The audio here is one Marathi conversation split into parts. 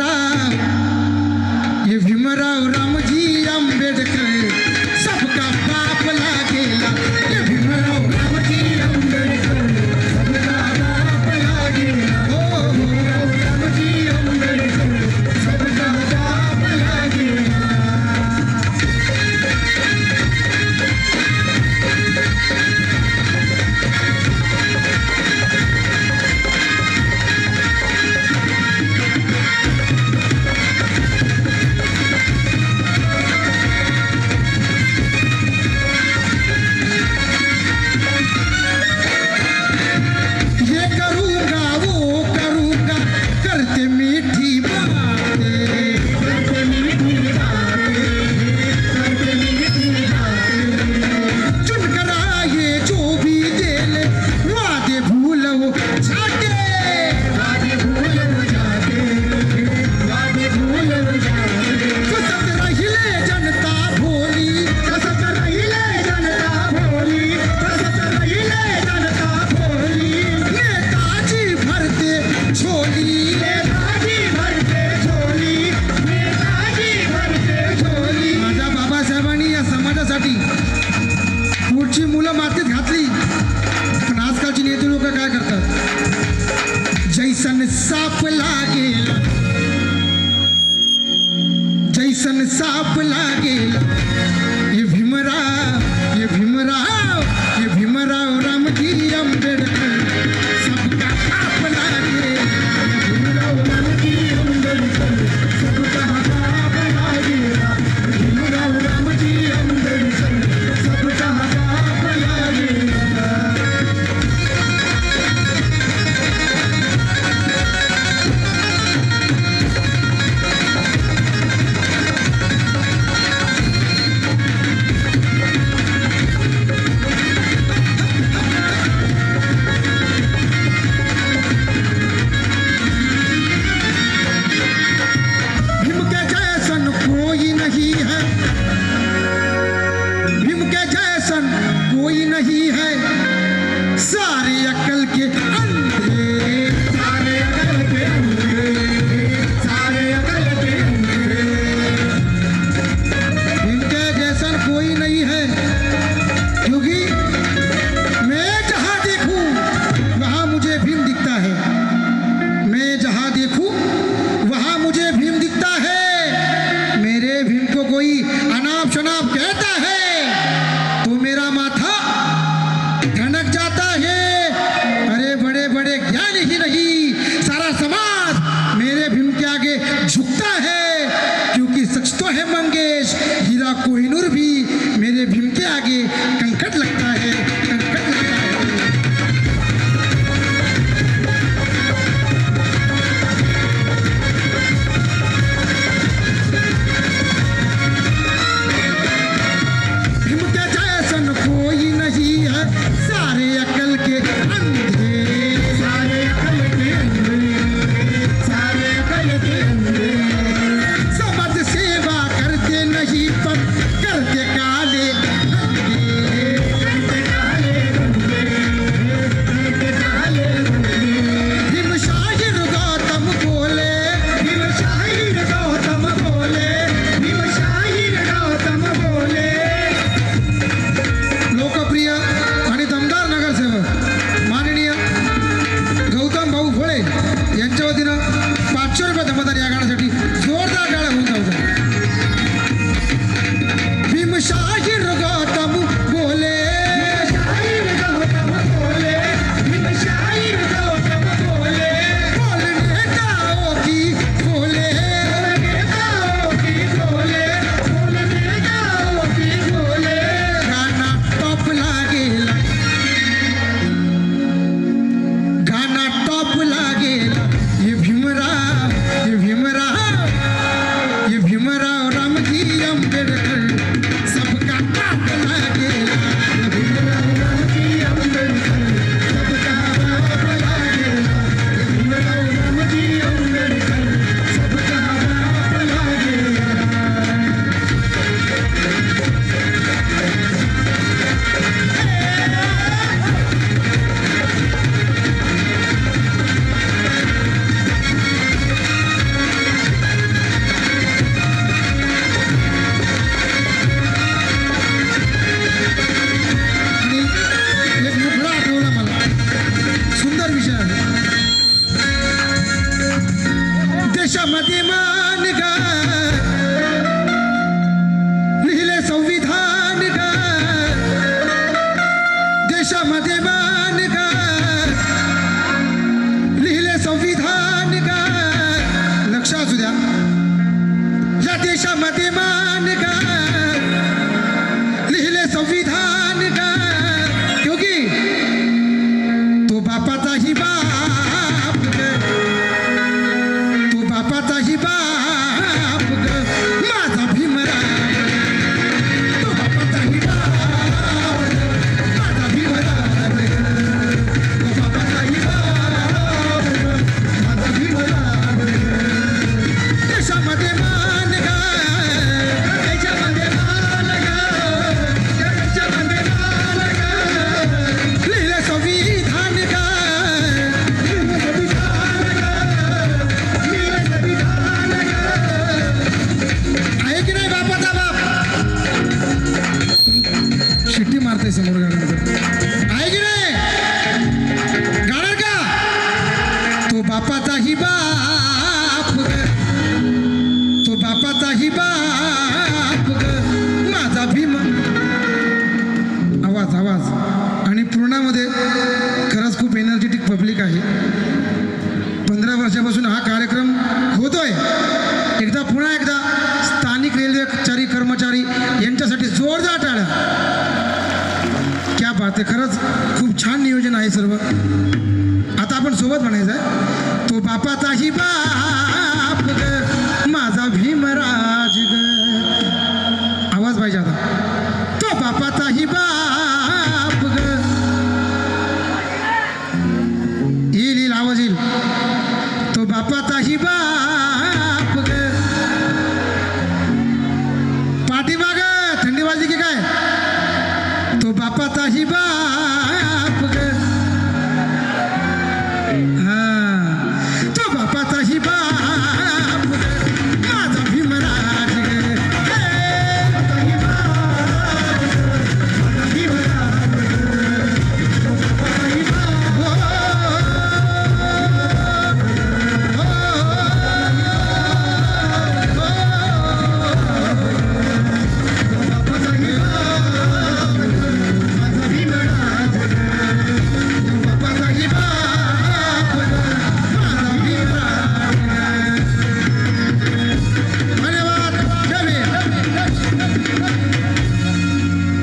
भीमराव, ये भीमराव रामजी आंबेडकर सबका बाप लागेला. ये भीमराव रामजी आंबेडकर सबका बाप लागेला. हो भीमराव रामजी आंबेडकर सबका बाप लागेला. ये करूँगा वो करूँगा करते मीठी बातें, करते मीठी बातें, करते मीठी बातें. चुन कर आए जो भी दे ले वादे भूलो जाते, वादे भूलो जाते, वादे भूलो जाते. कसत रहिले जनता भोली, कसत रहिले जनता भोली, कसत रहिले जनता भोली. नेताजी भरते झोली, नेताजी भरते झोली, नेताजी भरते झोली. माझ्या बाबासाहेबांनी या समाजासाठी पुढची मुलं मातीत घातली, पण आजकालची नेते लोक काय करतात? जैसन साप लागेल, जैसन साप लागेल. ये भीमराव, ये भीमराव, ये भीमराव रामजी आंबेडकर सबका बाप लागेल. भीमराव रामजी आंबेडकर सबका बाप लागेला. भीमराव रामजी आंबेडकर सबका बाप लागेला. भीम के जैसन कोई नहीं है, भीम के जैसन कोई नहीं है. सारे अकल के अंधे, सारे अकल के अंधे, सारे अकल के अंधे. भीम के जैसन कोई नहीं है, क्योंकि मैं जहां देखूं वहां मुझे भीम दिखता है. मैं जहां देखूं वहां मुझे भीम दिखता है. मेरे भीम को कोई अनाप शनाप कहता है तो मेरा माथा ठनक जाता है. अरे बड़े बड़े ज्ञानी ही नहीं, सारा समाज मेरे भीम के आगे झुकता है, क्योंकि सच तो है मंगेश, हीरा कोहिनूर भी मेरे भीम के आगे कंकट लगता है, कंकट लगता है. भीम के जैसन कोई नहीं है. सारे अकल के अंधे, सारे अकल के अंधे, सारे अकल के अंधे. समाज सेवा करते नहीं पर करते काले धंधे, देशामध्ये मान ग लिहिले संविधान ग देशामध्ये मान ग लिहिले संविधान ग लक्ष असू द्या या देशामध्ये मान ग लिहिले संविधान ग क्योंकि तो बापाचाही बाप ग तो बापाचाही बाप ग माझा भीमराव तो बापाचाही बाप माझा भीमराव तो बापाचाही बाप माझा भीमराव देशामध्ये मान ग देशामध्ये मान ग देशामध्ये मान ग लिहिले संविधान ग आहे की नाही बापाचा बाप शिट्टी मारते समोर गाण्याचं आहे की नाही गाणार का तो बापाचाही बाप ग तो बापाचाही बाप ग माझा भीम आवाज आवाज आणि पूर्णामध्ये खरंच खूप एनर्जेटिक पब्लिक आहे 15 वर्षापासून हा कार्यक्रम होतोय एकदा पुन्हा एकदा स्थानिक रेल्वेचारी कर्मचारी यांच्यासाठी जोरदार टाळ्या क्या बात आहे खरंच खूप छान नियोजन आहे सर्व आता आपण सोबत म्हणायचं आहे तो बापाचाही बाप ग माझा भीमराज ग आवाज पाहिजे आता तो बापाचाही बाप ग येईल आवाज येईल तो बापाचाही बाप ग पाठीमाग थंडी वाजली की काय तो बापाचाही बाप ग हा तो बापाचाही बाप ग माझा भीमराज ग बापाचाही बाप माझा भीमराज तो बापाचाही बाप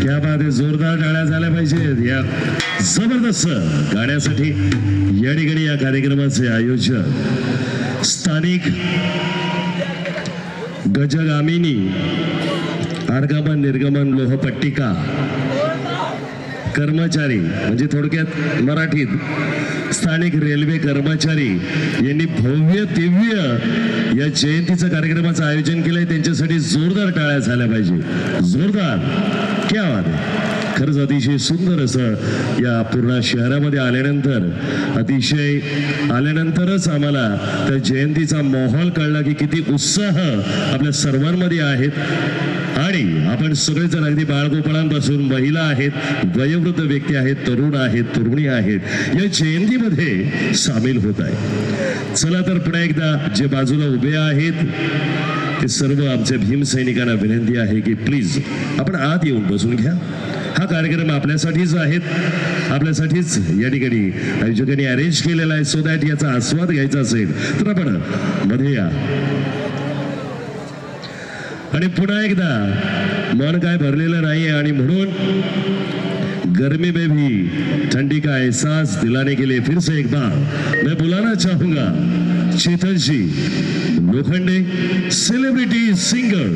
क्या बात आहे जोरदार टाळ्या झाल्या पाहिजेत या जबरदस्त गाण्यासाठी या ठिकाणी या कार्यक्रमाचे आयोजक स्थानिक गजगामिनी आर्गमन निर्गमन लोहपट्टिका कर्मचारी म्हणजे थोडक्यात मराठीत स्थानिक रेल्वे कर्मचारी यांनी भव्य दिव्य या जयंतीचं कार्यक्रमाचं आयोजन केलंय त्यांच्यासाठी जोरदार टाळ्या झाल्या पाहिजे जोरदार क्या बात आहे खरंच अतिशय सुंदर असं या पूर्ण शहरामध्ये अतिशय आल्यानंतरच आम्हाला त्या जयंतीचा माहोल कळला की किती उत्साह आपल्या सर्वांमध्ये आहेत आणि आपण सगळेजण अगदी बाळगोपाळांपासून महिला आहेत वयोवृद्ध व्यक्ती आहेत तरुण आहेत तरुणी आहेत या जयंतीमध्ये सामील होत आहे चला तर पुन्हा एकदा जे बाजूला उभे आहेत ते सर्व आमच्या भीमसैनिकांना विनंती आहे की प्लीज आपण आत येऊन बसून घ्या हा कार्यक्रम आपल्यासाठीच आहेत आपल्यासाठीच या ठिकाणी आयोजकांनी अरेंज केलेला आहे सो दॅट याचा आस्वाद घ्यायचा असेल तर आपण मध्ये या आणि पुन्हा एकदा मन काय भरलेलं नाही आणि म्हणून गर्मी में भी ठंडी का एहसास दिलाने के लिए फिर से एक बार मैं बुलाना चाहूंगा चेतन जी लोखंडे सेलिब्रिटी सिंगर